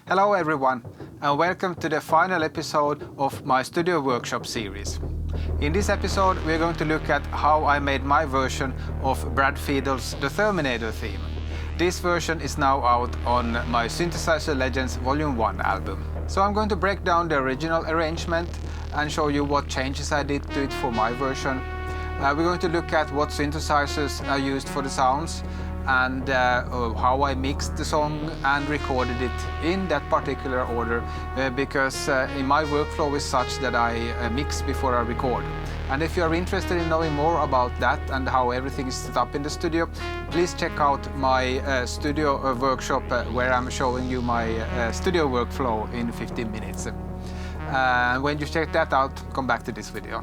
Hello everyone, and welcome to the final episode of my studio workshop series. In this episode we're going to look at how I made my version of Brad Fiedel's The Terminator Theme. This version is now out on my Synthesizer Legends Volume 1 album. So I'm going to break down the original arrangement and show you what changes I did to it for my version. We're going to look at what synthesizers I used for the sounds and how I mixed the song and recorded it in that particular order because in my workflow is such that I mix before I record. And if you are interested in knowing more about that and how everything is set up in the studio, please check out my studio workshop where I'm showing you my studio workflow in 15 minutes. When you check that out, come back to this video.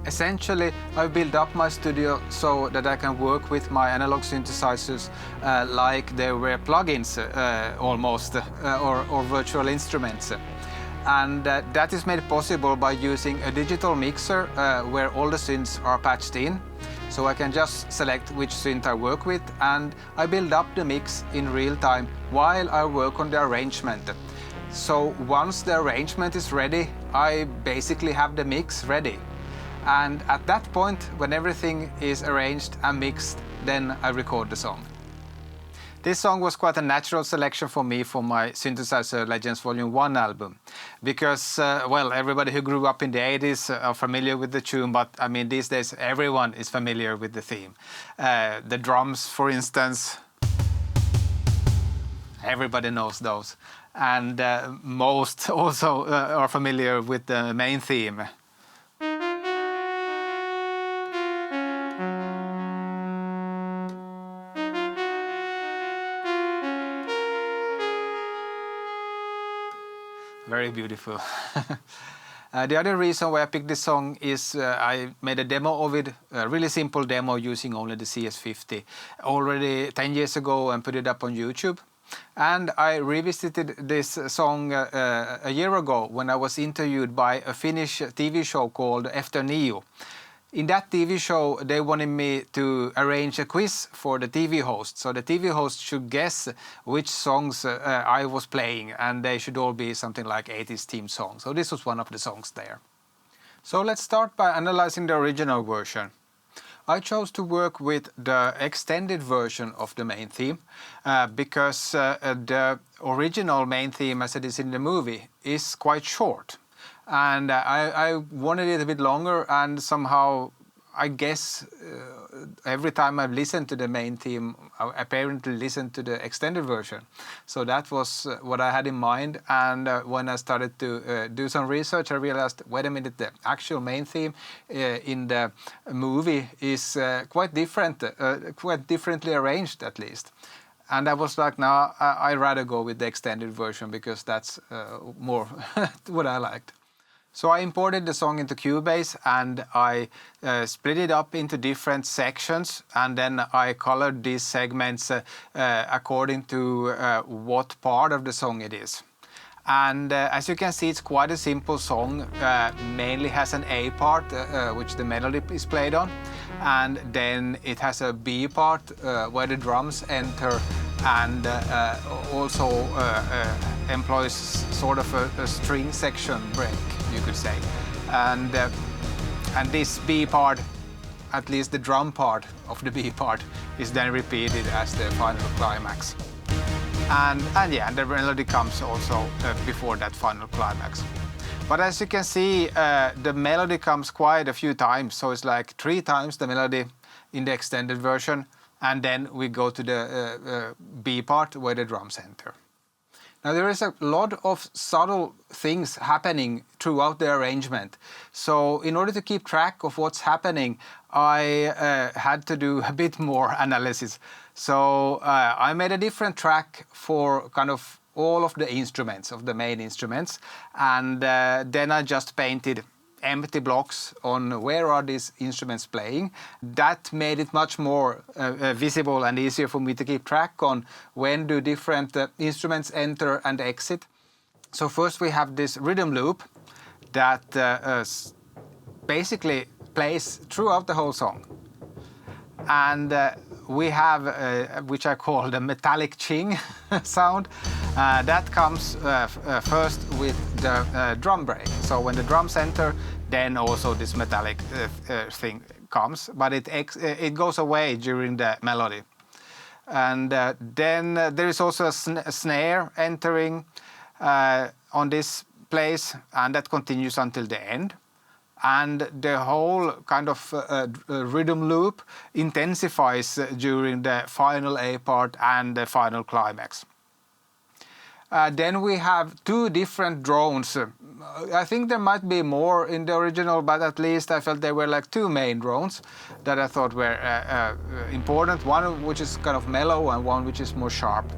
Essentially, I built up my studio so that I can work with my analog synthesizers like they were plugins almost, or virtual instruments. And that is made possible by using a digital mixer where all the synths are patched in. So I can just select which synth I work with, and I build up the mix in real time while I work on the arrangement. So once the arrangement is ready, I basically have the mix ready. And at that point, when everything is arranged and mixed, then I record the song. This song was quite a natural selection for me for my Synthesizer Legends Volume 1 album. Because, well, everybody who grew up in the 80s are familiar with the tune, but I mean, these days everyone is familiar with the theme. The drums, for instance, everybody knows those. And most also are familiar with the main theme. Very beautiful. The other reason why I picked this song is I made a demo of it, a really simple demo using only the CS-50 already 10 years ago and put it up on YouTube. And I revisited this song a year ago when I was interviewed by a Finnish TV show called Efter Nio. In that TV show, they wanted me to arrange a quiz for the TV host. So the TV host should guess which songs I was playing, and they should all be something like 80s theme songs. So this was one of the songs there. So let's start by analyzing the original version. I chose to work with the extended version of the main theme because the original main theme, as it is in the movie, is quite short. And I wanted it a bit longer, and somehow, I guess, every time I've listened to the main theme, I apparently listened to the extended version. So that was what I had in mind, and when I started to do some research, I realized, wait a minute, the actual main theme in the movie is quite different, quite differently arranged at least. And I was like, no, I'd rather go with the extended version because that's more what I liked. So I imported the song into Cubase and I split it up into different sections, and then I colored these segments according to what part of the song it is. And as you can see, it's quite a simple song, mainly has an A part, which the melody is played on, and then it has a B part where the drums enter and also employs sort of a string section break, you could say. And this B part, at least the drum part of the B part, is then repeated as the final climax. And yeah, the melody comes also before that final climax. But as you can see, the melody comes quite a few times, so it's like 3 times the melody in the extended version, and then we go to the B part where the drums enter. Now there is a lot of subtle things happening throughout the arrangement. So in order to keep track of what's happening, I had to do a bit more analysis. So I made a different track for kind of all of the instruments, of the main instruments, and then I just painted empty blocks on where are these instruments playing. That made it much more visible and easier for me to keep track on when do different instruments enter and exit. So first we have this rhythm loop that basically plays throughout the whole song. And we have, which I call the metallic ching sound. That comes first with the drum break. So when the drums enter, then also this metallic thing comes, but it goes away during the melody. And then there is also a snare entering on this place, and that continues until the end. And the whole kind of rhythm loop intensifies during the final A part and the final climax. Then we have two different drones. I think there might be more in the original, but at least I felt there were like two main drones that I thought were important. One which is kind of mellow and one which is more sharp.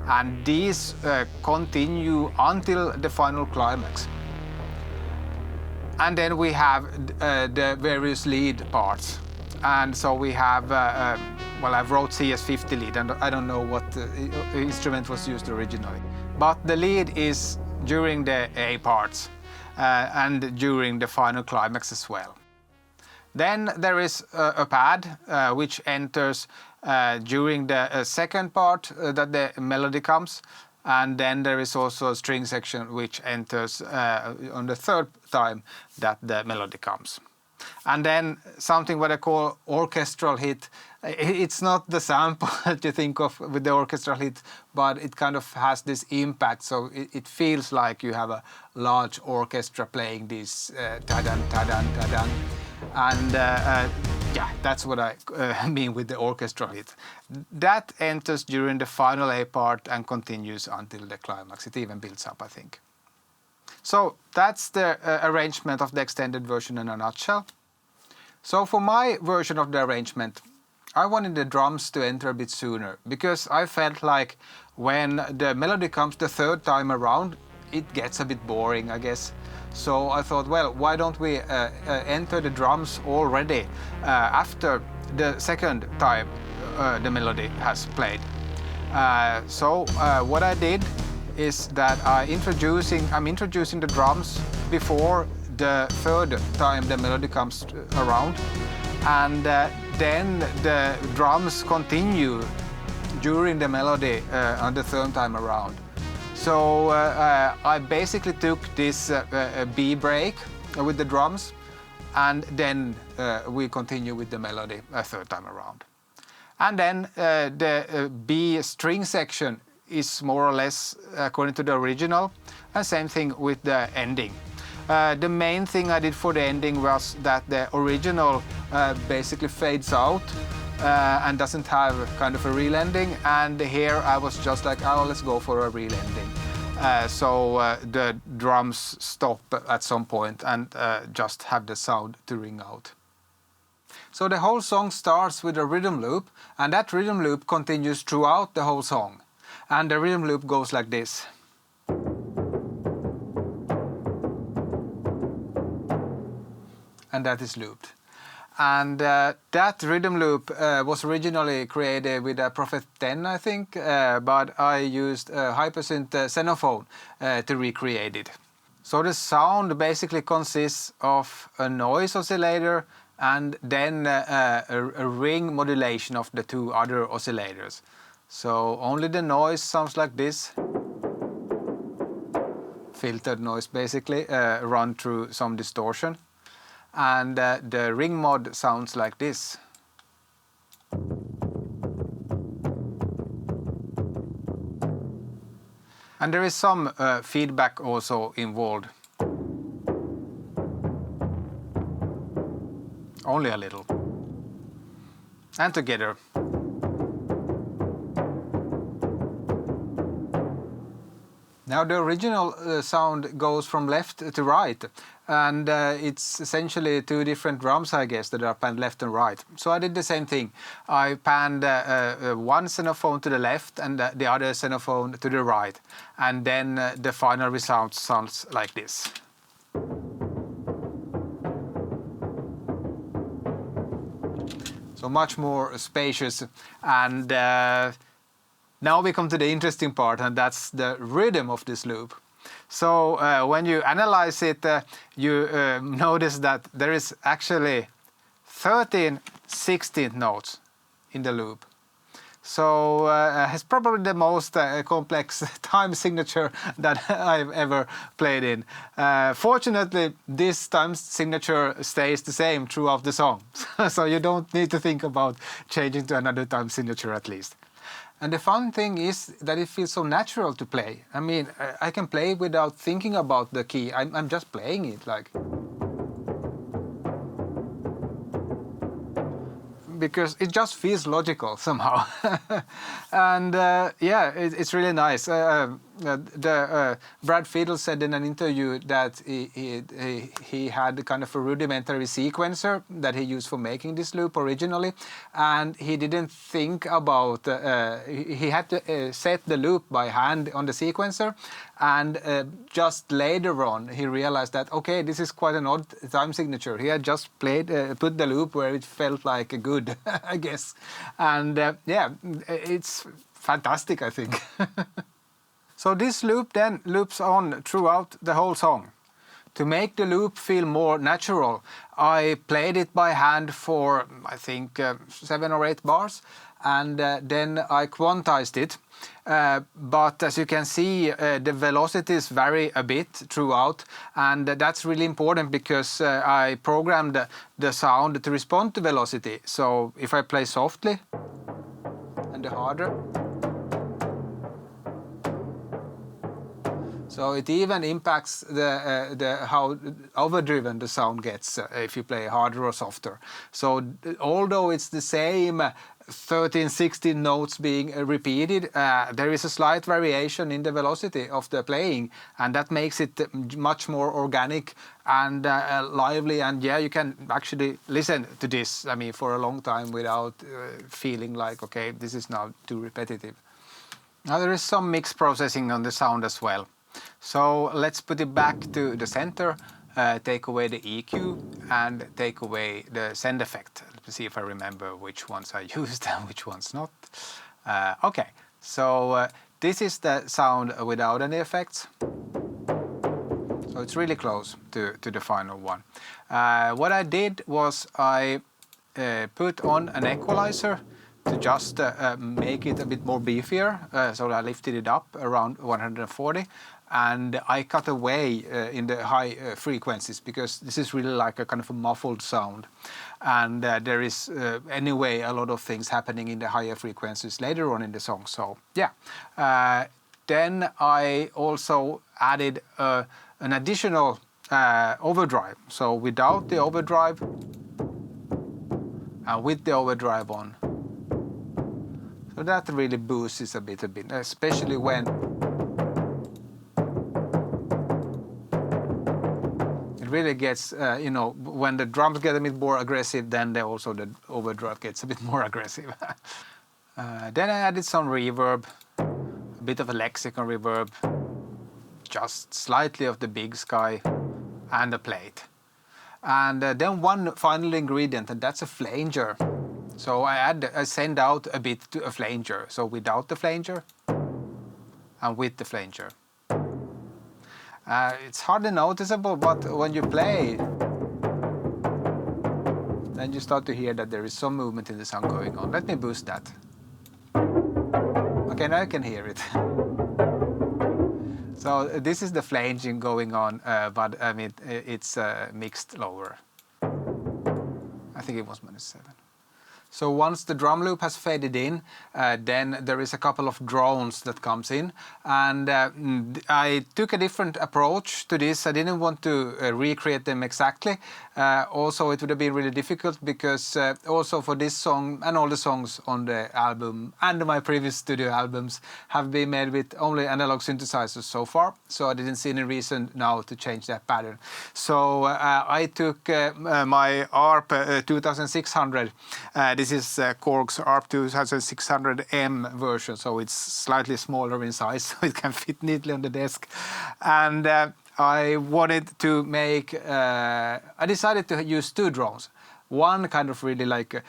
And these continue until the final climax. And then we have the various lead parts. And so we have, well, I wrote CS-50 lead, and I don't know what instrument was used originally. But the lead is during the A parts and during the final climax as well. Then there is a pad which enters during the second part that the melody comes, and then there is also a string section which enters on the third time that the melody comes. And then something what I call orchestral hit. It's not the sample that you think of with the orchestral hit, but it kind of has this impact. So it feels like you have a large orchestra playing this ta-dan, ta-dan, ta-dan. And yeah, that's what I mean with the orchestral hit. That enters during the final A part and continues until the climax. It even builds up, I think. So that's the arrangement of the extended version in a nutshell. So for my version of the arrangement, I wanted the drums to enter a bit sooner, because I felt like when the melody comes the third time around, it gets a bit boring, I guess. So I thought, well, why don't we enter the drums already after the second time the melody has played. So what I did is that I'm introducing the drums before the third time the melody comes around, and then the drums continue during the melody on the third time around. So I basically took this B break with the drums, and then we continue with the melody a third time around. And then the B string section is more or less according to the original, and same thing with the ending. The main thing I did for the ending was that the original basically fades out and doesn't have kind of a real ending, and here I was just like, oh, let's go for a real ending. So the drums stop at some point and just have the sound to ring out. So the whole song starts with a rhythm loop, and that rhythm loop continues throughout the whole song. And the rhythm loop goes like this. And that is looped. And that rhythm loop was originally created with a Prophet 10, I think, but I used Hypersynth Xenophone to recreate it. So the sound basically consists of a noise oscillator and then a ring modulation of the two other oscillators. So only the noise sounds like this. Filtered noise basically, run through some distortion. And the ring mod sounds like this. And there is some feedback also involved. Only a little. And together. Now the original sound goes from left to right, and it's essentially two different drums, I guess, that are panned left and right. So I did the same thing. I panned one Xenophone to the left and the other Xenophone to the right, and then the final result sounds like this. So much more spacious, and now we come to the interesting part, and that's the rhythm of this loop. So when you analyze it, you notice that there is actually 13 16th notes in the loop. So it's probably the most complex time signature that I've ever played in. Fortunately, this time signature stays the same throughout the song, so you don't need to think about changing to another time signature at least. And the fun thing is that it feels so natural to play. I mean, I can play without thinking about the key. I'm just playing it like. Because it just feels logical somehow. And yeah, it's really nice. Brad Fiedel said in an interview that he had kind of a rudimentary sequencer that he used for making this loop originally, and he didn't think about, he had to set the loop by hand on the sequencer, and just later on he realized that, okay, this is quite an odd time signature. He had just put the loop where it felt like good, I guess. And yeah, it's fantastic, I think. So this loop then loops on throughout the whole song. To make the loop feel more natural, I played it by hand for, I think, 7 or 8 bars, and then I quantized it. But as you can see, the velocities vary a bit throughout, and that's really important because I programmed the sound to respond to velocity. So if I play softly and harder, so it even impacts how overdriven the sound gets if you play harder or softer. So although it's the same 13, 16 notes being repeated, there is a slight variation in the velocity of the playing, and that makes it much more organic and lively. And yeah, you can actually listen to this, I mean, for a long time without feeling like, okay, this is now too repetitive. Now there is some mix processing on the sound as well. So let's put it back to the center, take away the EQ and take away the send effect. Let's see if I remember which ones I used and which ones not. Okay, so this is the sound without any effects. So it's really close to the final one. What I did was I put on an equalizer to just make it a bit more beefier. So I lifted it up around 140. And I cut away in the high frequencies because this is really like a kind of a muffled sound. And there is anyway a lot of things happening in the higher frequencies later on in the song. So yeah. Then I also added an additional overdrive. So without the overdrive and with the overdrive on. So that really boosts it a bit, especially when really gets, you know, when the drums get a bit more aggressive, then also the overdrive gets a bit more aggressive. Then I added some reverb, a bit of a lexicon reverb, just slightly of the big sky and a plate. And then one final ingredient, and that's a flanger. So I send out a bit to a flanger. So without the flanger and with the flanger. It's hardly noticeable, but when you play, then you start to hear that there is some movement in the sound going on. Let me boost that. Okay, now I can hear it. So this is the flanging going on, but I mean it's mixed lower. I think it was -7. So once the drum loop has faded in, then there is a couple of drones that comes in, and I took a different approach to this. I didn't want to recreate them exactly. Also, it would have been really difficult because also for this song and all the songs on the album and my previous studio albums have been made with only analog synthesizers so far. So I didn't see any reason now to change that pattern. So I took my ARP 2600. This is Korg's ARP 2600M version, so it's slightly smaller in size, so it can fit neatly on the desk. And I wanted to make, I decided to use 2 drones. One kind of really like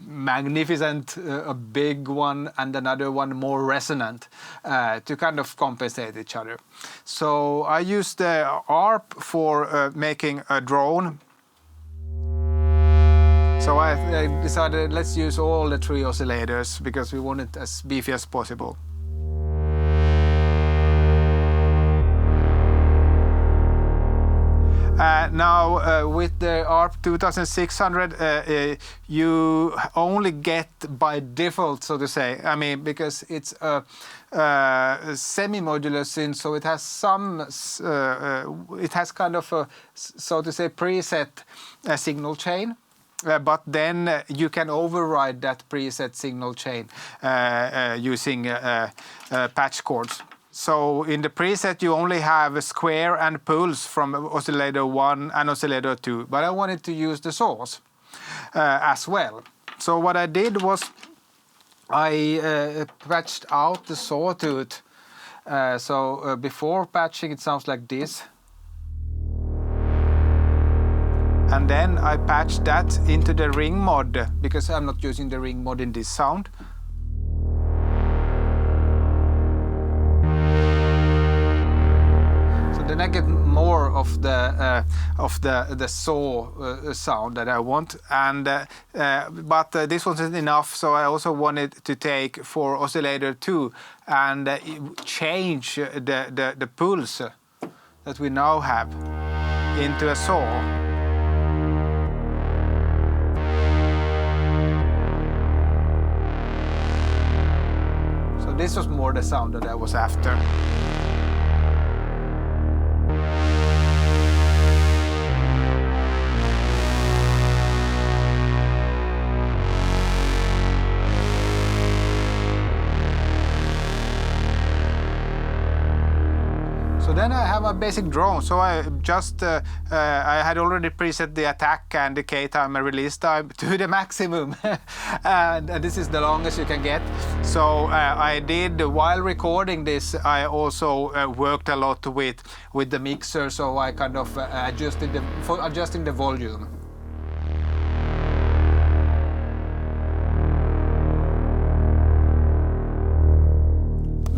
magnificent, a big one, and another one more resonant to kind of compensate each other. So I used the ARP for making a drone. So I decided let's use all the 3 oscillators because we want it as beefy as possible. Now with the ARP 2600 you only get by default, so to say, I mean, because it's a semi-modular synth, so it has some it has kind of a, so to say, preset signal chain. But then you can override that preset signal chain using patch chords. So in the preset you only have a square and pulse from oscillator 1 and oscillator 2, but I wanted to use the source as well. So what I did was I patched out the sawtooth. Before patching it sounds like this. And then I patched that into the ring mod because I'm not using the ring mod in this sound. Then I get more of the saw sound that I want, and but this wasn't enough, so I also wanted to take for oscillator 2 and change the pulse that we now have into a saw. So this was more the sound that I was after. So then I have a basic drone. So I just I had already preset the attack and decay time and release time to the maximum, and this is the longest you can get. So I did, while recording this, I also worked a lot with the mixer. So I kind of adjusted adjusting the volume.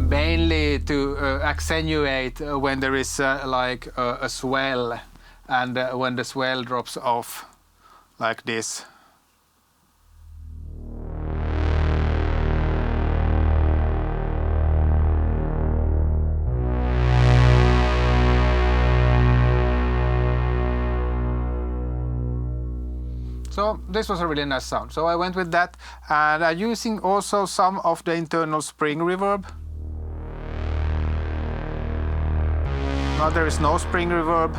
Mainly to accentuate when there is like a swell, and when the swell drops off like this. So this was a really nice sound. So I went with that, and I'm using also some of the internal spring reverb. Now there is no spring reverb.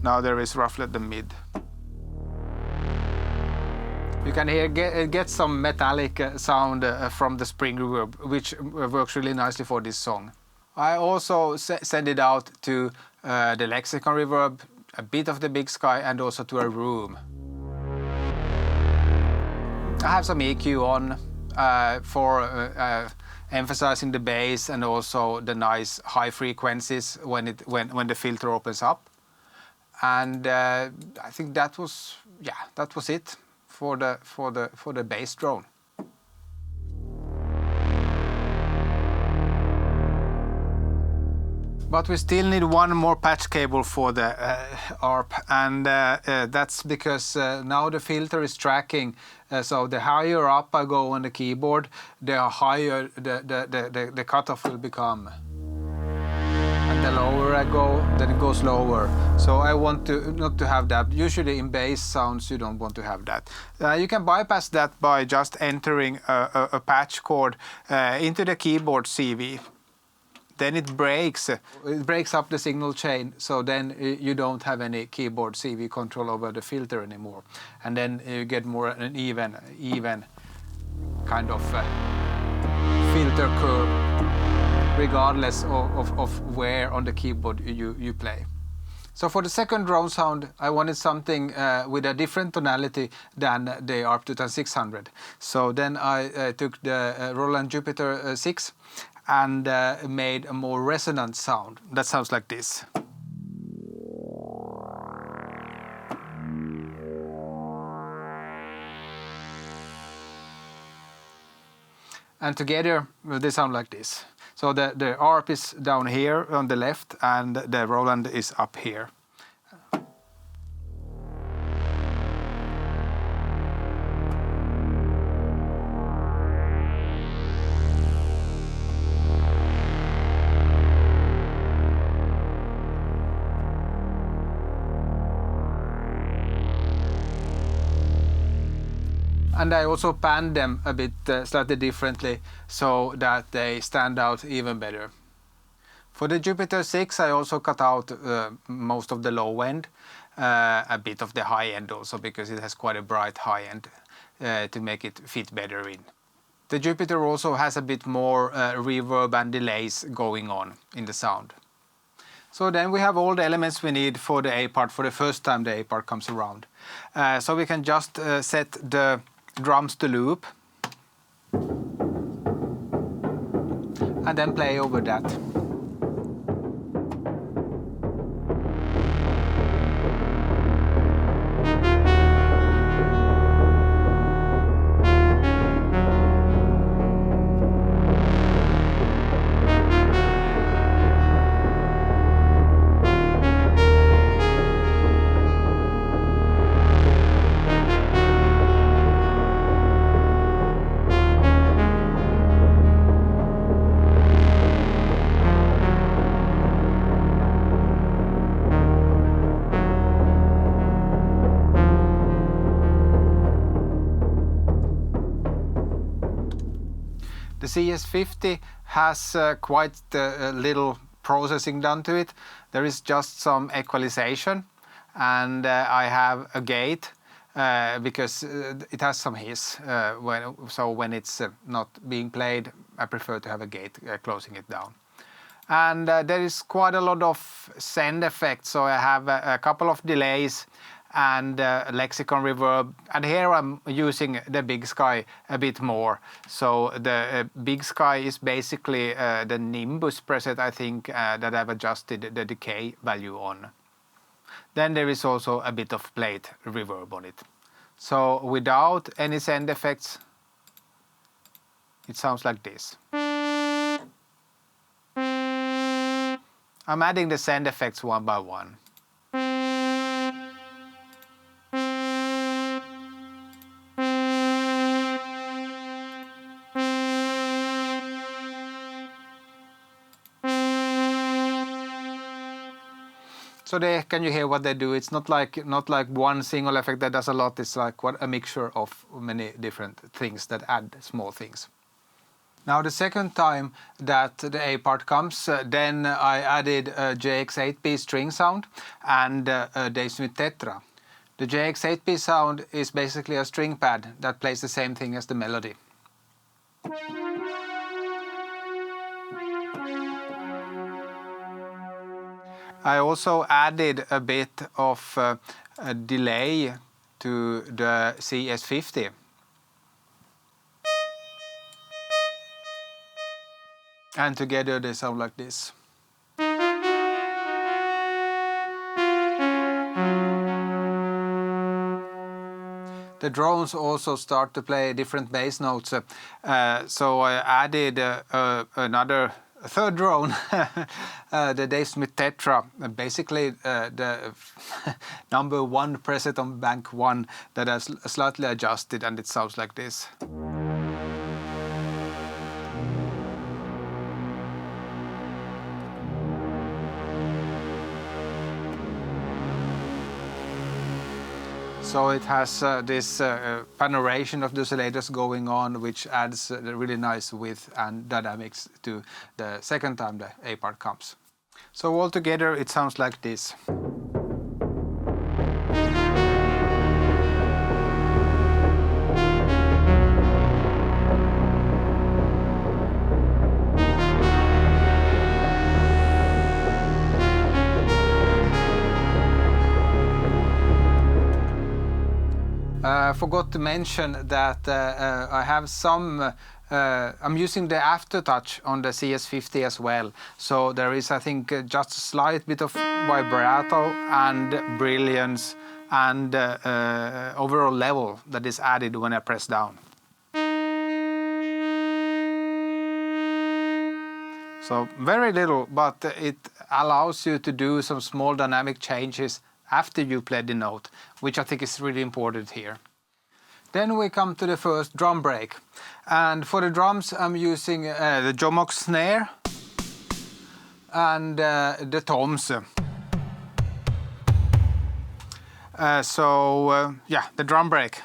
Now there is roughly at the mid. You can hear get some metallic sound from the spring reverb, which works really nicely for this song. I also send it out to the lexicon reverb, a bit of the Big Sky, and also to a room. I have some EQ on for emphasizing the bass and also the nice high frequencies when the filter opens up. And I think that was it for the bass drone. But we still need one more patch cable for the ARP, and that's because now the filter is tracking. So the higher up I go on the keyboard, the higher the cutoff will become. And the lower I go, then it goes lower. So I want not to have that. Usually in bass sounds you don't want to have that. You can bypass that by just entering a patch chord into the keyboard CV. Then it breaks up the signal chain, so then you don't have any keyboard CV control over the filter anymore, and then you get more an even kind of filter curve, regardless of where on the keyboard you play. So for the second drone sound, I wanted something with a different tonality than the ARP 2600. So then I took the Roland Jupiter-6 and made a more resonant sound. That sounds like this. And together they sound like this. So the ARP is down here on the left and the Roland is up here. And I also panned them a bit slightly differently so that they stand out even better. For the Jupiter-6 I also cut out most of the low end, a bit of the high end also, because it has quite a bright high end to make it fit better in. The Jupiter also has a bit more reverb and delays going on in the sound. So then we have all the elements we need for the A part for the first time the A part comes around. So we can just set the drums to loop and then play over that. The CS-50 has quite little processing done to it. There is just some equalization, and I have a gate because it has some hiss. So when it's not being played, I prefer to have a gate closing it down. And there is quite a lot of send effects, so I have a couple of delays and lexicon reverb, and here I'm using the Big Sky a bit more. So the Big Sky is basically the Nimbus preset, I think, that I've adjusted the decay value on. Then there is also a bit of plate reverb on it. So without any send effects, it sounds like this. I'm adding the send effects one by one. So there, can you hear what they do? It's not like one single effect that does a lot. It's like a mixture of many different things that add small things. Now the second time that the A part comes, then I added a JX-8P string sound and a Dave Smith Tetra. The JX-8P sound is basically a string pad that plays the same thing as the melody. I also added a bit of a delay to the CS-50. And together they sound like this. The drones also start to play different bass notes, so I added another third drone, the Dave Smith Tetra, basically the number 1 preset on bank 1 that is slightly adjusted, and it sounds like this. So it has this paneration of the oscillators going on, which adds a really nice width and dynamics to the second time the A part comes. So altogether it sounds like this. I forgot to mention that I have some, I'm using the aftertouch on the CS-50 as well. So there is, I think, just a slight bit of vibrato and brilliance and overall level that is added when I press down. So very little, but it allows you to do some small dynamic changes after you play the note, which I think is really important here. Then we come to the first drum break, and for the drums I'm using the Jomox snare and the toms. Yeah, the drum break.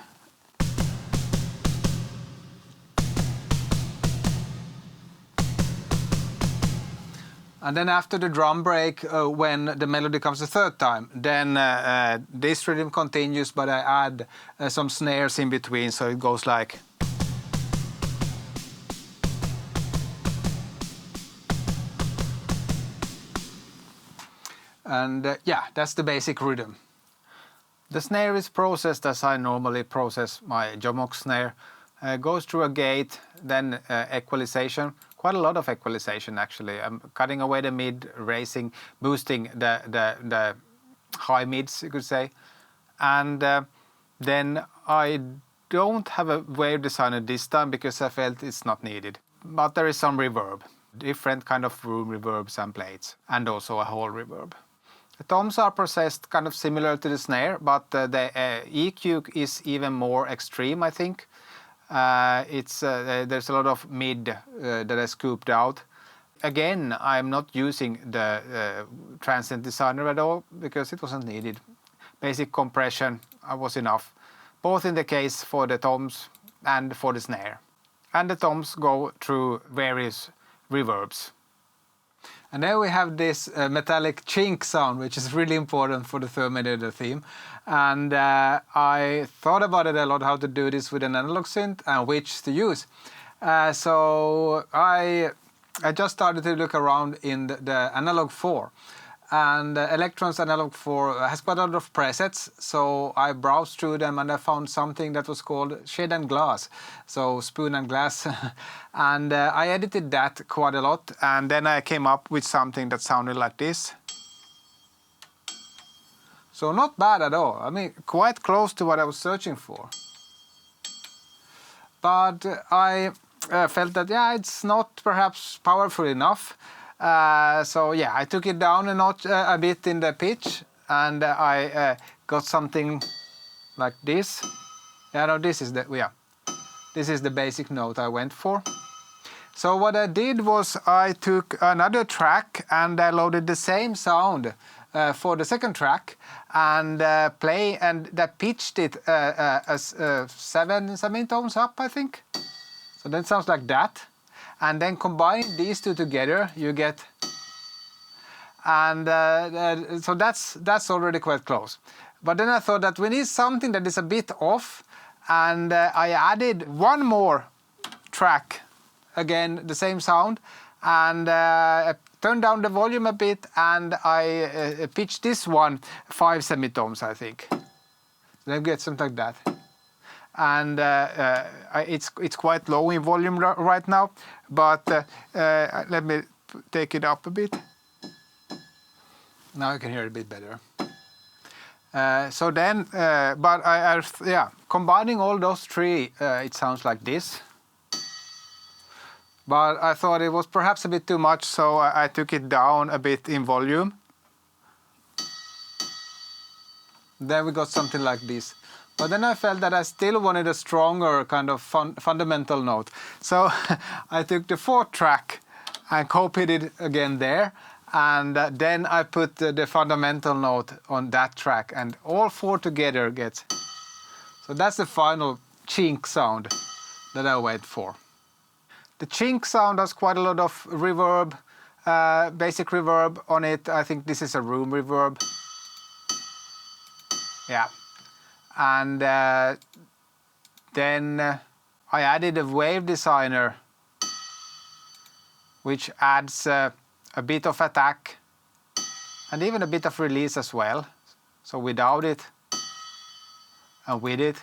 And then after the drum break, when the melody comes the third time, then this rhythm continues, but I add some snares in between, so it goes like. And yeah, that's the basic rhythm. The snare is processed as I normally process my Jomox snare. Goes through a gate, then equalization. Quite a lot of equalization actually. I'm cutting away the mid, raising, boosting the high mids, you could say. And then I don't have a wave designer this time because I felt it's not needed. But there is some reverb, different kind of room reverbs and plates, and also a hall reverb. The toms are processed kind of similar to the snare, but the EQ is even more extreme, I think. There's a lot of mid that I scooped out. Again, I'm not using the transient designer at all because it wasn't needed. Basic compression was enough, both in the case for the toms and for the snare. And the toms go through various reverbs. And then we have this metallic chink sound, which is really important for the Terminator theme. And I thought about it a lot, how to do this with an analog synth and which to use. So I just started to look around in the Analog Four. And Elektron's Analog Four has quite a lot of presets, so I browsed through them and I found something that was called Shade and Glass, so spoon and glass. And I edited that quite a lot, and then I came up with something that sounded like this. So not bad at all, I mean quite close to what I was searching for. But I felt that, yeah, it's not perhaps powerful enough. So yeah, I took it down a notch, a bit in the pitch, and I got something like this. Yeah, no, this is the basic note I went for. So what I did was I took another track and I loaded the same sound for the second track and that pitched it as 7 semitones up, I think. So that sounds like that. And then combining these two together, you get, and so that's already quite close. But then I thought that we need something that is a bit off, and I added one more track, again the same sound, and I turned down the volume a bit, and I pitched this one 5 semitones, I think. Then get something like that. And it's quite low in volume right now, but let me take it up a bit. Now I can hear it a bit better. So then, but combining all those three, it sounds like this. But I thought it was perhaps a bit too much, so I took it down a bit in volume. Then we got something like this. But then I felt that I still wanted a stronger kind of fundamental note. So I took the fourth track and copied it again there. And then I put the fundamental note on that track. And all four together gets... So that's the final chink sound that I went for. The chink sound has quite a lot of reverb, basic reverb on it. I think this is a room reverb. Yeah. And then I added a wave designer, which adds a bit of attack and even a bit of release as well. So without it and with it,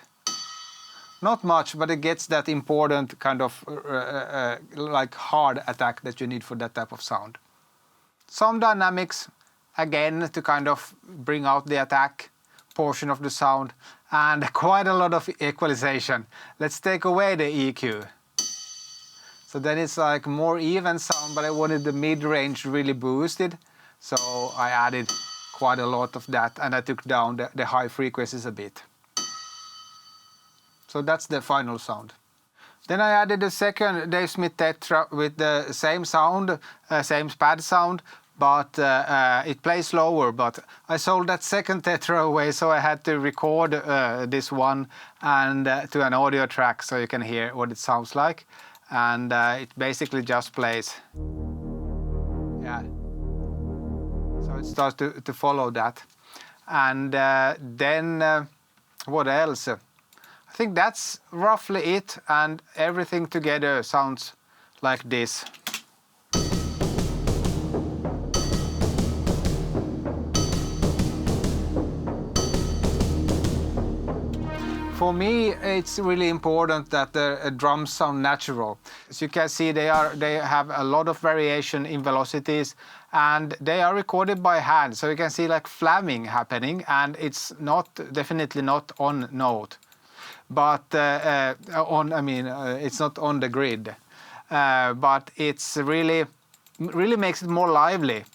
not much, but it gets that important kind of like hard attack that you need for that type of sound. Some dynamics, again, to kind of bring out the attack portion of the sound, and quite a lot of equalization. Let's take away the EQ. So then it's like more even sound, but I wanted the mid-range really boosted, so I added quite a lot of that, and I took down the high frequencies a bit. So that's the final sound. Then I added a second Dave Smith Tetra with the same sound, same pad sound, but it plays lower. But I sold that second Tetra away, so I had to record this one and to an audio track so you can hear what it sounds like. And it basically just plays. Yeah, So it starts to follow that. And then what else? I think that's roughly it, and everything together sounds like this. For me, it's really important that the drums sound natural. As you can see, they have a lot of variation in velocities, and they are recorded by hand. So you can see like flamming happening, and it's definitely not on note, but it's not on the grid. But it's really makes it more lively.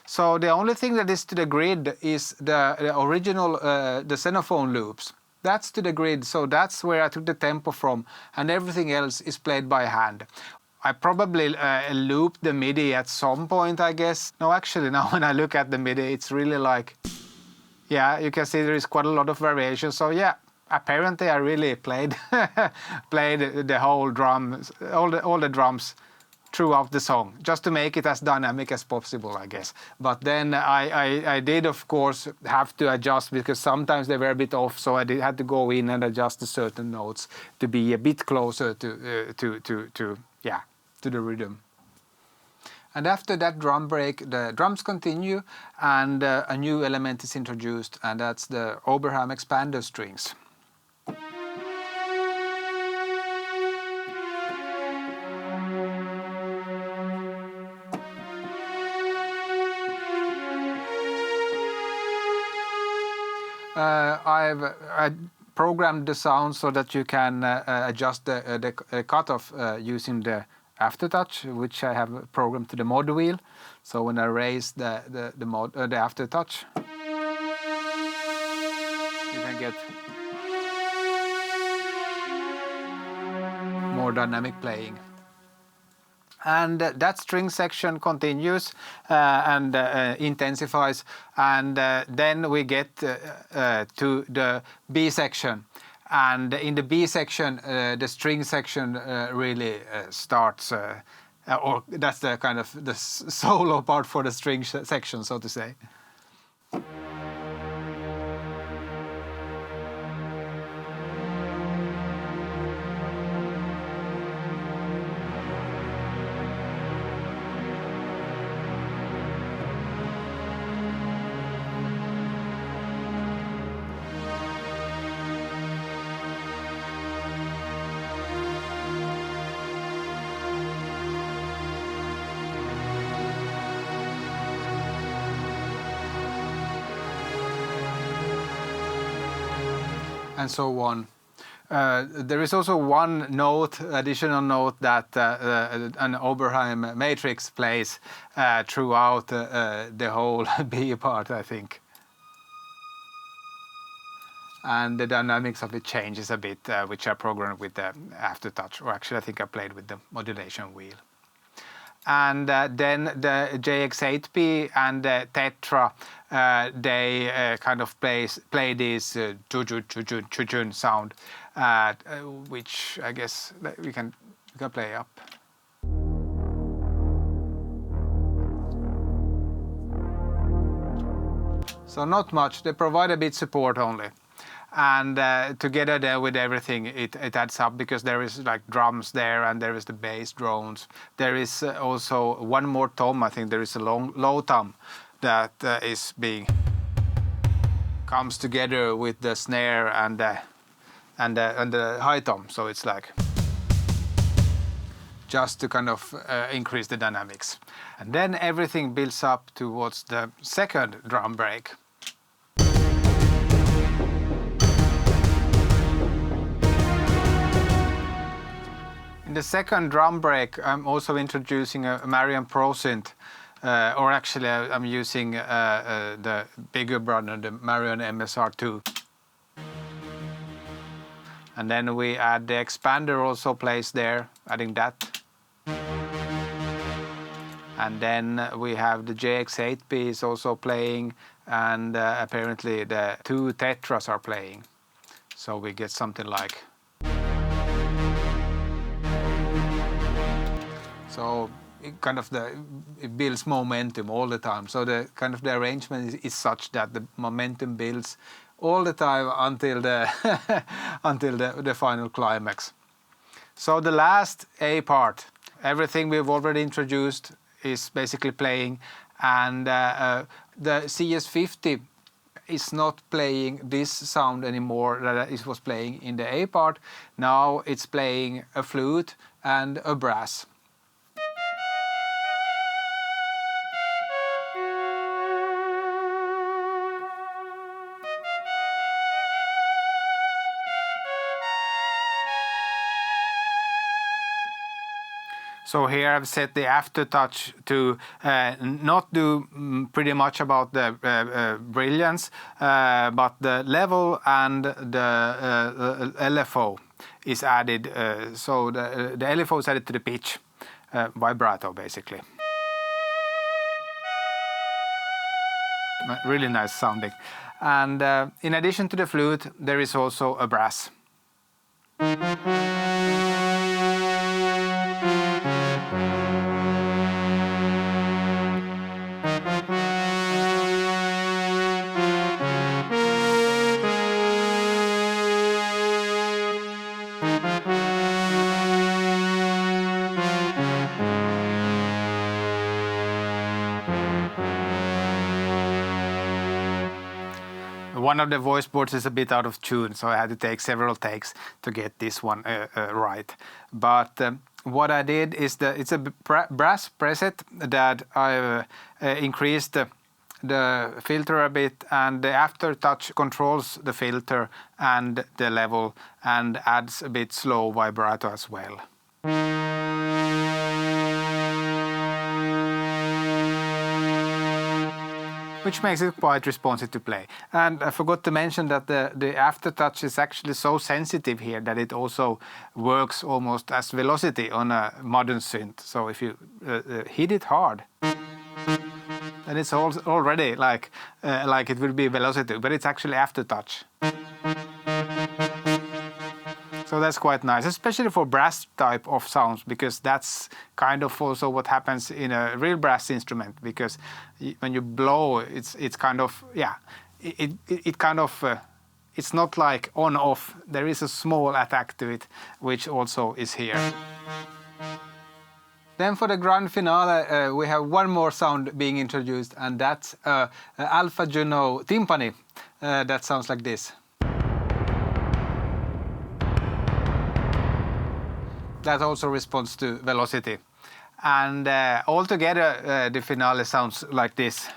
So the only thing that is to the grid is the original the Xenophone loops. That's to the grid, so that's where I took the tempo from, and everything else is played by hand. I probably looped the MIDI at some point, I guess. No, actually, now when I look at the MIDI, it's really like, yeah, you can see there is quite a lot of variation. So yeah, apparently I really played the whole drums, all the drums throughout the song, just to make it as dynamic as possible, I guess. But then I did, of course, have to adjust, because sometimes they were a bit off, so I had to go in and adjust the certain notes to be a bit closer to the rhythm. And after that drum break, the drums continue, and a new element is introduced, and that's the Oberheim Xpander strings. I programmed the sound so that you can adjust the cutoff using the aftertouch, which I have programmed to the mod wheel. So when I raise the aftertouch, you can get more dynamic playing. And that string section continues and intensifies, and then we get to the B section. And in the B section, the string section really starts, or that's the kind of the solo part for the string section, so to say. And so on. There is also one additional note that an Oberheim matrix plays throughout the whole B part, I think. And the dynamics of it changes a bit, which I programmed with the aftertouch, or actually I think I played with the modulation wheel. And then the JX-8P and the Tetra, they kind of play this chujun sound, which I guess we can play up. So not much. They provide a bit support only. And together there with everything, it adds up, because there is like drums there, and there is the bass drones. There is also one more tom. I think there is a low tom that comes together with the snare and the high tom. So it's like just to kind of increase the dynamics. And then everything builds up towards the second drum break. In the second drum break, I'm also introducing a Marion Pro Synth, or actually I'm using the bigger brother, the Marion MSR2. And then we add the Xpander also plays there, adding that. And then we have the JX-8P is also playing, and apparently the two Tetras are playing. So we get something like. So it builds momentum all the time. So the kind of the arrangement is such that the momentum builds all the time until the until the final climax. So the last A part, everything we've already introduced is basically playing, and the CS-50 is not playing this sound anymore that it was playing in the A part. Now it's playing a flute and a brass. So here I've set the aftertouch to not do pretty much about the brilliance, but the level and the LFO is added. So the LFO is added to the pitch, vibrato basically. Really nice sounding. And in addition to the flute, there is also a brass. One of the voice boards is a bit out of tune, so I had to take several takes to get this one right. But what I did is it's a brass preset that I increased the filter a bit, and the aftertouch controls the filter and the level and adds a bit slow vibrato as well. Which makes it quite responsive to play. And I forgot to mention that the aftertouch is actually so sensitive here that it also works almost as velocity on a modern synth. So if you hit it hard, then it's already like it will be velocity, but it's actually aftertouch. So that's quite nice, especially for brass type of sounds, because that's kind of also what happens in a real brass instrument. Because when you blow, it's kind of it's not like on off. There is a small attack to it, which also is here. Then for the grand finale, we have one more sound being introduced, and that's Alpha Juno Timpani. That sounds like this. That also responds to velocity. And altogether, the finale sounds like this.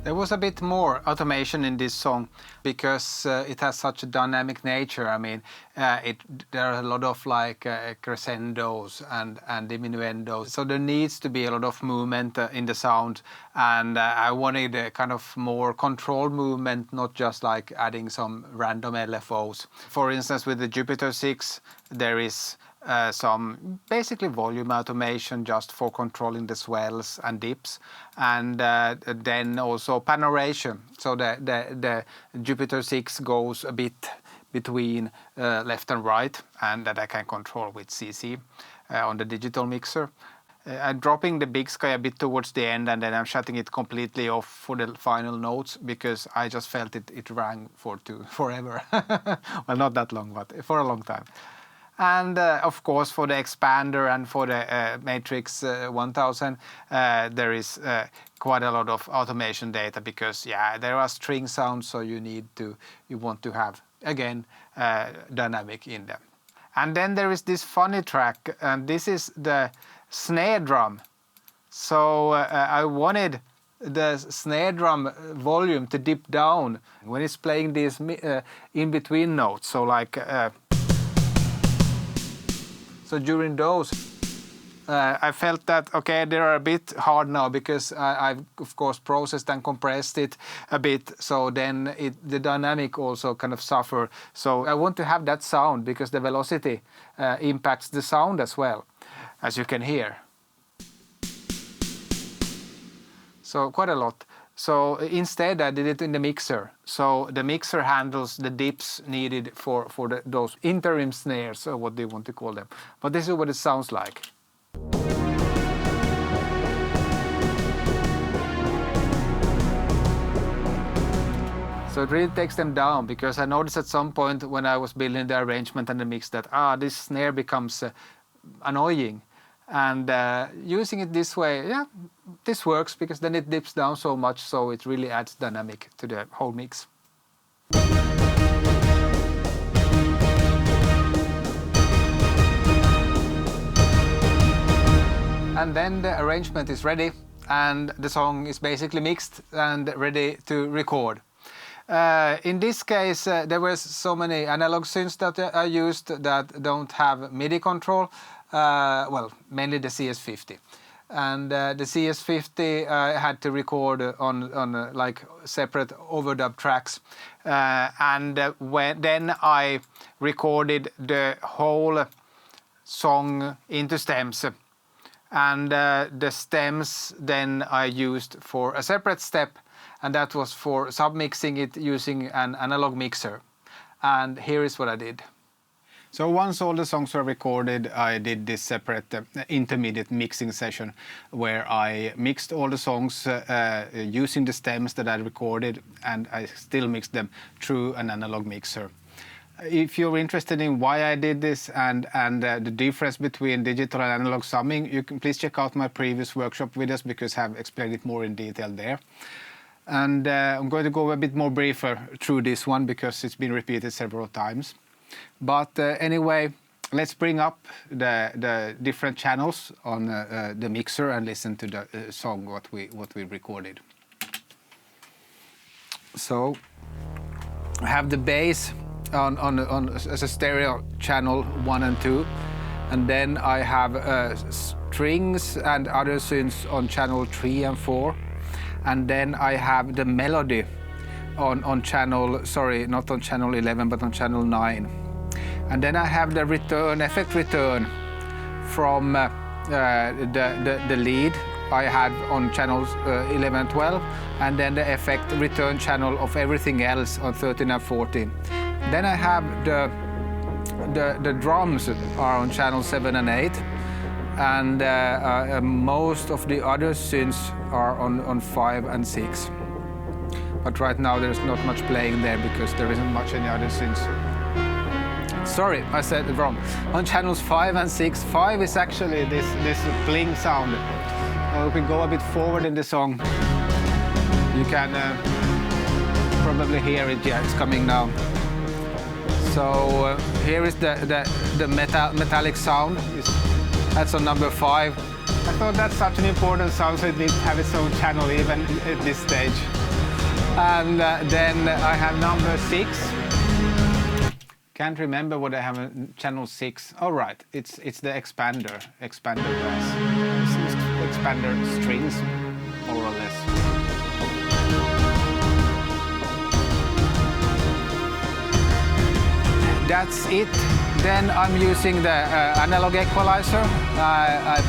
There was a bit more automation in this song because it has such a dynamic nature. I mean, there are a lot of like crescendos and diminuendos. So there needs to be a lot of movement in the sound, and I wanted a kind of more controlled movement, not just like adding some random LFOs. For instance, with the Jupiter-6, there is some basically volume automation just for controlling the swells and dips, and then also panoration. So the Jupiter-6 goes a bit between left and right, and that I can control with CC on the digital mixer. I'm dropping the big sky a bit towards the end, and then I'm shutting it completely off for the final notes because I just felt it rang forever. Well, not that long, but for a long time. And of course, for the Xpander and for the Matrix 1000, there is quite a lot of automation data because, yeah, there are string sounds, so you want to have, again, dynamic in them. And then there is this funny track, and this is the snare drum. So I wanted the snare drum volume to dip down when it's playing these in-between notes. So like... So during those, I felt that, okay, they are a bit hard now because I've, of course, processed and compressed it a bit. So then the dynamic also kind of suffer. So I want to have that sound because the velocity impacts the sound as well, as you can hear. So quite a lot. So instead I did it in the mixer. So the mixer handles the dips needed for those interim snares, or what they want to call them. But this is what it sounds like. So it really takes them down, because I noticed at some point when I was building the arrangement and the mix that this snare becomes annoying. And using it this way, yeah, this works, because then it dips down so much, so it really adds dynamic to the whole mix. And then the arrangement is ready, and the song is basically mixed and ready to record. In this case, there were so many analog synths that I used that don't have MIDI control. Well, mainly the CS-50. And the CS-50 I had to record on like separate overdub tracks. Then I recorded the whole song into stems. And the stems then I used for a separate step, and that was for submixing it using an analog mixer. And here is what I did. So once all the songs were recorded, I did this separate intermediate mixing session where I mixed all the songs using the stems that I recorded, and I still mixed them through an analog mixer. If you're interested in why I did this and the difference between digital and analog summing, you can please check out my previous workshop videos, because I've explained it more in detail there. And I'm going to go a bit more briefer through this one, because it's been repeated several times. But anyway, let's bring up the different channels on the mixer and listen to the song what we recorded. So I have the bass on as a stereo channel 1 and 2, and then I have strings and other synths on channel 3 and 4, and then I have the melody on channel, sorry, not on channel 11, but on channel 9. And then I have the return, effect return from the lead I had on channels 11 and 12, and then the effect return channel of everything else on 13 and 14. Then I have the drums are on channel 7 and 8, and most of the other synths are on 5 and 6. But right now there's not much playing there, because there isn't much any other synths. Sorry, I said it wrong. On channels 5 and 6, 5 is actually this bling sound. If we go a bit forward in the song, you can probably hear it. Yeah, it's coming now. So here is the metallic sound. That's on number 5. I thought that's such an important sound, so it needs to have its own channel even at this stage. And then I have number 6. Can't remember what I have on channel 6. Oh right, it's the Xpander bass. Xpander strings, more or less. That's it. Then I'm using the analog equalizer. I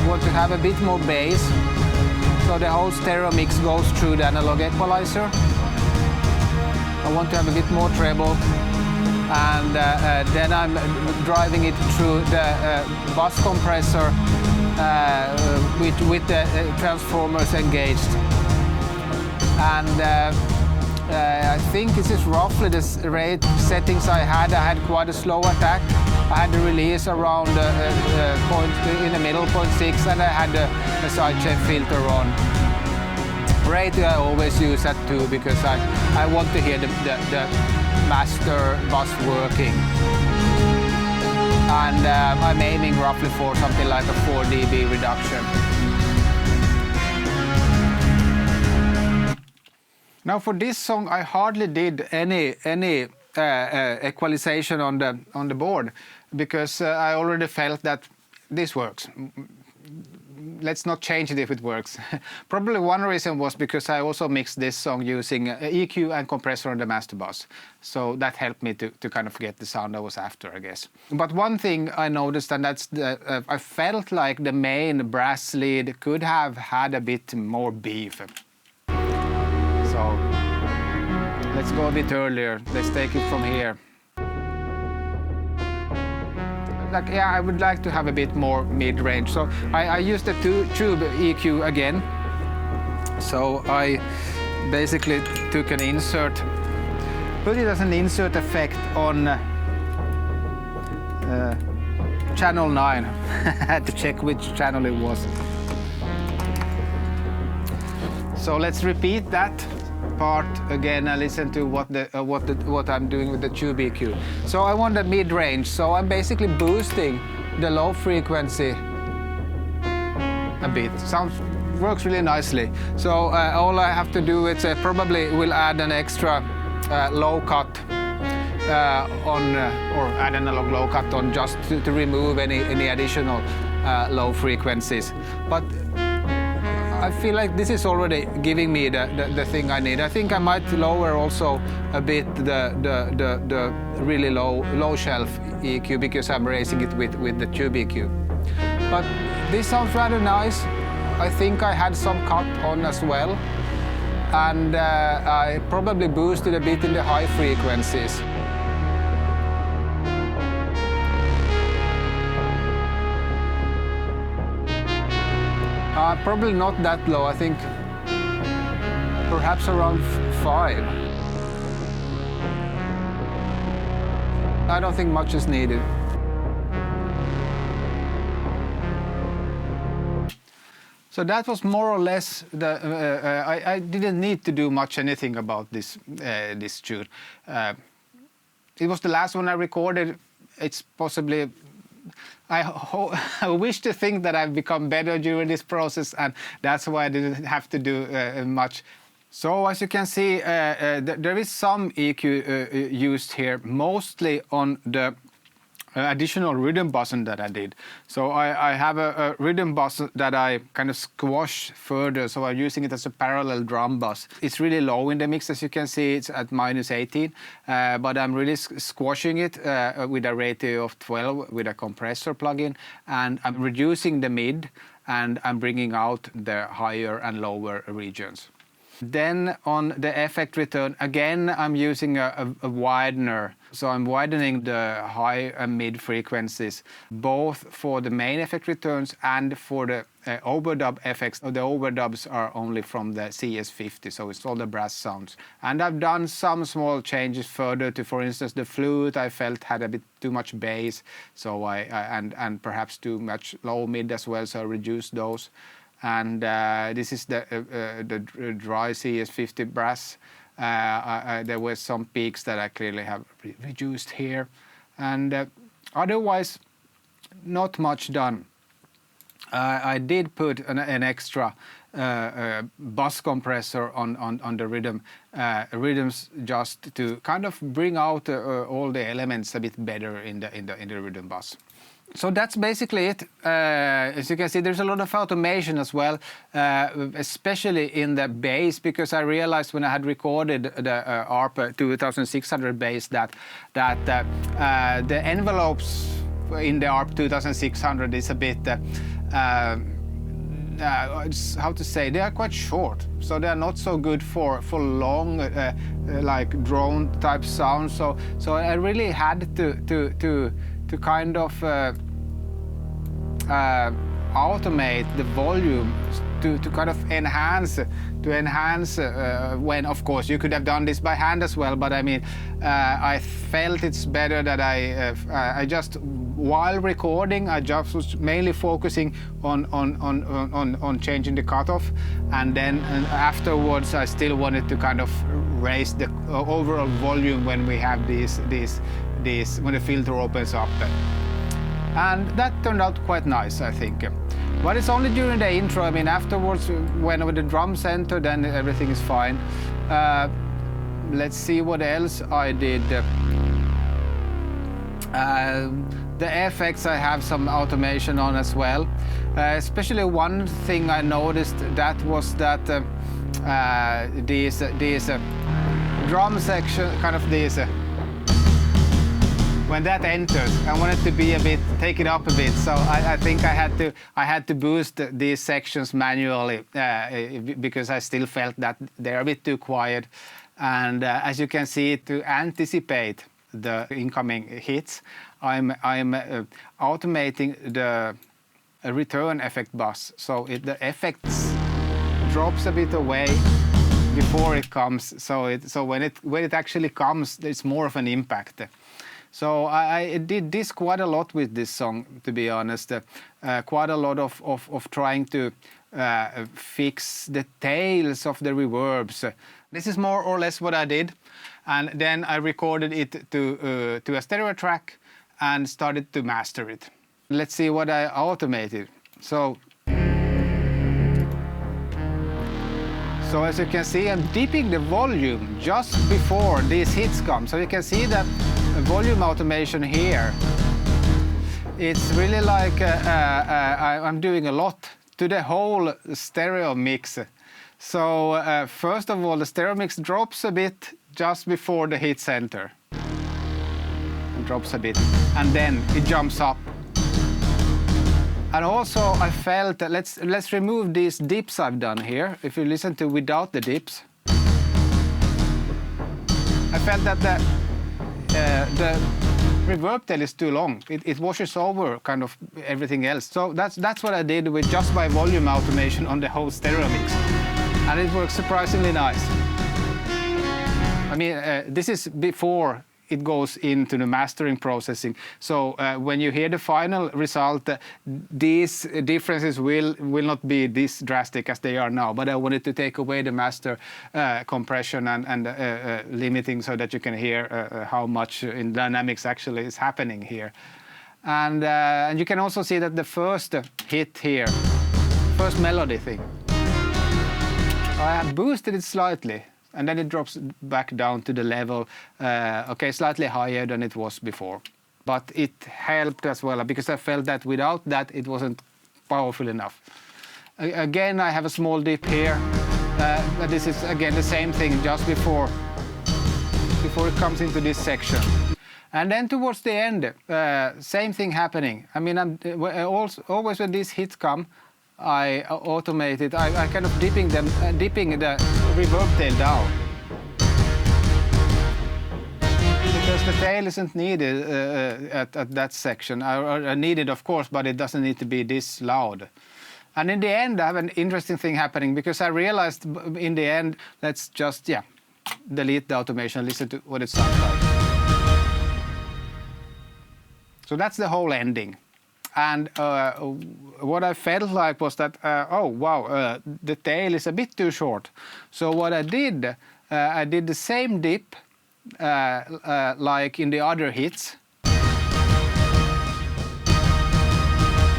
want to have a bit more bass, so the whole stereo mix goes through the analog equalizer. I want to have a bit more treble. And then I'm driving it through the bus compressor with the transformers engaged. And I think this is roughly the rate settings I had. I had quite a slow attack. I had the release around in the middle, 0.6, and I had the sidechain filter on. Rate I always use that too, because I want to hear the master bus working, and I'm aiming roughly for something like a 4 dB reduction. Now for this song I hardly did any equalization on the board, because I already felt that this works. Let's not change it if it works. Probably one reason was because I also mixed this song using EQ and compressor on the master bus. So that helped me to kind of get the sound I was after, I guess. But one thing I noticed, and that's I felt like the main brass lead could have had a bit more beef. So let's go a bit earlier. Let's take it from here. Like, yeah, I would like to have a bit more mid-range. So I used the tube EQ again. So I basically took an insert, put it as an insert effect on channel 9. I had to check which channel it was. So let's repeat that part again and listen to what I'm doing with the tube EQ. So I want the mid-range, so I'm basically boosting the low frequency a bit. Works really nicely. So all I have to do is probably will add an extra low cut on, or add an analog low cut on, just to remove any additional low frequencies. But I feel like this is already giving me the thing I need. I think I might lower also a bit the really low shelf EQ, because I'm raising it with the tube EQ. But this sounds rather nice. I think I had some cut on as well, and I probably boosted a bit in the high frequencies. Probably not that low. I think perhaps around 5. I don't think much is needed. So that was more or less the. I didn't need to do much anything about this tune. It was the last one I recorded. It's possibly. I wish to think that I've become better during this process, and that's why I didn't have to do much. So as you can see, there is some EQ used here, mostly on the additional rhythm button that I did. So I have a rhythm bus that I kind of squash further, so I'm using it as a parallel drum bus. It's really low in the mix, as you can see, it's at -18, but I'm really squashing it with a ratio of 12 with a compressor plugin, and I'm reducing the mid, and I'm bringing out the higher and lower regions. Then on the effect return, again, I'm using a widener. So I'm widening the high and mid frequencies, both for the main effect returns and for the overdub effects. The overdubs are only from the CS-50, so it's all the brass sounds. And I've done some small changes further to, for instance, the flute I felt had a bit too much bass, so and perhaps too much low mid as well, so I reduced those. And this is the dry CS-50 brass. There were some peaks that I clearly have reduced here, and otherwise not much done. I did put an extra bus compressor on the rhythms, just to kind of bring out all the elements a bit better in the rhythm bus. So that's basically it. As you can see, there's a lot of automation as well, especially in the bass, because I realized when I had recorded the ARP 2600 bass that the envelopes in the ARP 2600 is a bit, how to say, they are quite short, so they are not so good for long, like drone type sounds. So I really had to kind of automate the volume to kind of enhance when, of course, you could have done this by hand as well, but I mean, I felt it's better that I just, while recording, I just was mainly focusing on changing the cutoff, and then afterwards I still wanted to kind of raise the overall volume when we have these when the filter opens up. And that turned out quite nice, I think. But it's only during the intro. I mean, afterwards, when with the drums enter, then everything is fine. Let's see what else I did. The FX, I have some automation on as well. Especially one thing I noticed, that was that these drum section, kind of these when that enters, I want it to be a bit, take it up a bit. So I think I had to boost these sections manually because I still felt that they're a bit too quiet. And as you can see, to anticipate the incoming hits, I'm automating the return effect bus. So the effects drops a bit away before it comes. So when it actually comes, there's more of an impact. So I did this quite a lot with this song, to be honest. Quite a lot of trying to fix the tails of the reverbs. This is more or less what I did. And then I recorded it to a stereo track and started to master it. Let's see what I automated. So as you can see, I'm dipping the volume just before these hits come. So you can see that volume automation here. It's really like I'm doing a lot to the whole stereo mix. So first of all, the stereo mix drops a bit just before the hits enter. It drops a bit, and then it jumps up. And also I felt that let's remove these dips I've done here. If you listen to without the dips, I felt that the reverb tail is too long. It washes over kind of everything else. So that's what I did with just my volume automation on the whole stereo mix. And it works surprisingly nice. I mean, this is before it goes into the mastering processing. So when you hear the final result, these differences will not be this drastic as they are now. But I wanted to take away the master compression and limiting so that you can hear how much in dynamics actually is happening here. And you can also see that the first hit here, first melody thing, I have boosted it slightly. And then it drops back down to the level, okay, slightly higher than it was before. But it helped as well, because I felt that without that, it wasn't powerful enough. Again, I have a small dip here. This is, again, the same thing just before it comes into this section. And then towards the end, same thing happening. I mean, always when these hits come, I automate it. I kind of dipping the reverb tail down. Because the tail isn't needed at that section. I need it, of course, but it doesn't need to be this loud. And in the end, I have an interesting thing happening, because I realized in the end, let's just, delete the automation, listen to what it sounds like. So that's the whole ending. And what I felt like was that, oh wow, the tail is a bit too short. So what I did the same dip like in the other hits.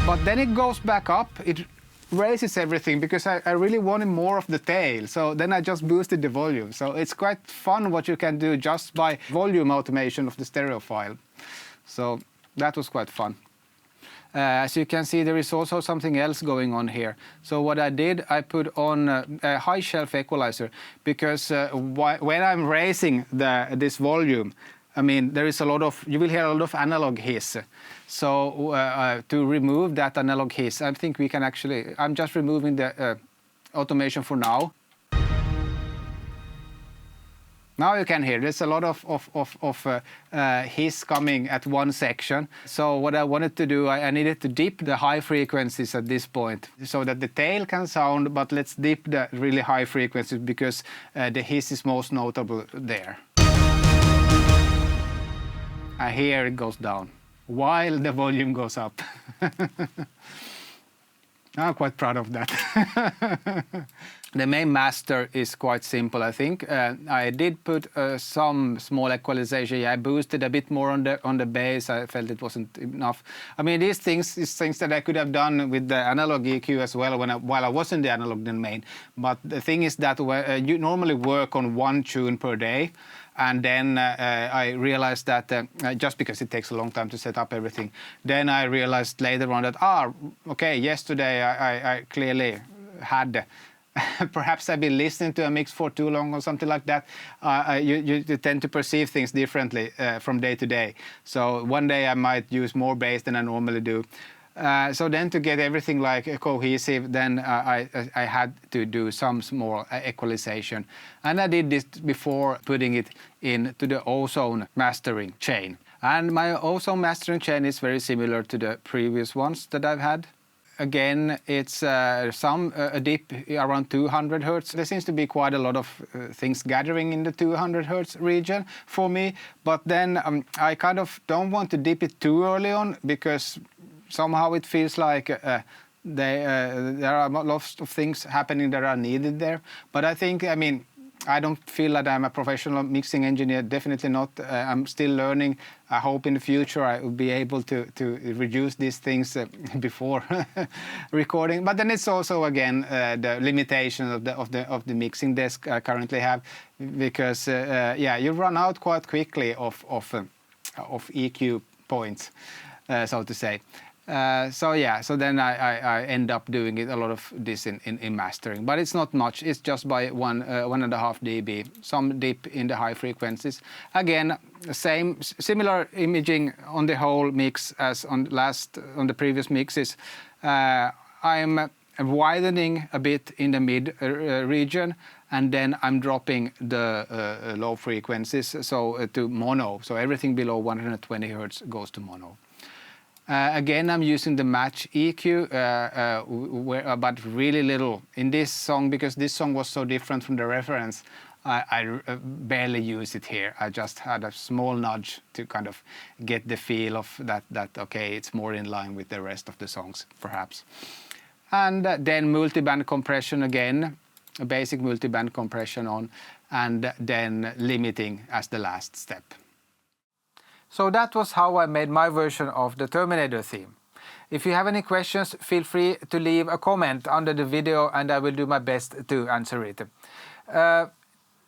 But then it goes back up, it raises everything, because I really wanted more of the tail. So then I just boosted the volume. So it's quite fun what you can do just by volume automation of the stereo file. So that was quite fun. As you can see, there is also something else going on here. So what I did, I put on a high shelf equalizer, because when I'm raising this volume, I mean, there is a lot of, you will hear a lot of analog hiss. So to remove that analog hiss, I think we can actually, I'm just removing the automation for now. Now you can hear there's a lot of hiss coming at one section. So what I wanted to do, I needed to dip the high frequencies at this point so that the tail can sound, but let's dip the really high frequencies, because the hiss is most notable there. And here it goes down while the volume goes up. I'm quite proud of that. The main master is quite simple, I think. I did put some small equalization. I boosted a bit more on the bass. I felt it wasn't enough. I mean, these things is things that I could have done with the analog EQ as well while I was in the analog domain. But the thing is that you normally work on one tune per day. And then I realized that just because it takes a long time to set up everything, then I realized later on that, okay, yesterday I clearly had perhaps I've been listening to a mix for too long or something like that. You tend to perceive things differently from day to day. So one day I might use more bass than I normally do. So then to get everything like cohesive, then I had to do some small equalization. And I did this before putting it into the Ozone mastering chain. And my Ozone mastering chain is very similar to the previous ones that I've had. Again, it's a dip around 200 Hertz. There seems to be quite a lot of things gathering in the 200 Hertz region for me. But then I kind of don't want to dip it too early on, because somehow it feels like there are lots of things happening that are needed there. But I think, I mean, I don't feel that I'm a professional mixing engineer, definitely not. I'm still learning. I hope in the future I will be able to reduce these things before recording. But then it's also, again, the limitation of the mixing desk I currently have, because yeah, you run out quite quickly of EQ points, so to say. So yeah, so then I end up doing a lot of this in mastering, but it's not much. It's just by 1.5 dB, some dip in the high frequencies. Again, similar imaging on the whole mix as on the previous mixes. I'm widening a bit in the mid region, and then I'm dropping the low frequencies so to mono. So everything below 120 Hertz goes to mono. Again, I'm using the match EQ, but really little in this song, because this song was so different from the reference. I barely use it here. I just had a small nudge to kind of get the feel of that okay, it's more in line with the rest of the songs, perhaps. And then multiband compression again, a basic multiband compression on, and then limiting as the last step. So that was how I made my version of the Terminator theme. If you have any questions, feel free to leave a comment under the video and I will do my best to answer it.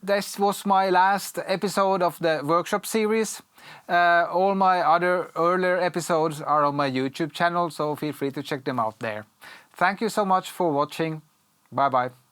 This was my last episode of the workshop series. All my other earlier episodes are on my YouTube channel, so feel free to check them out there. Thank you so much for watching. Bye bye.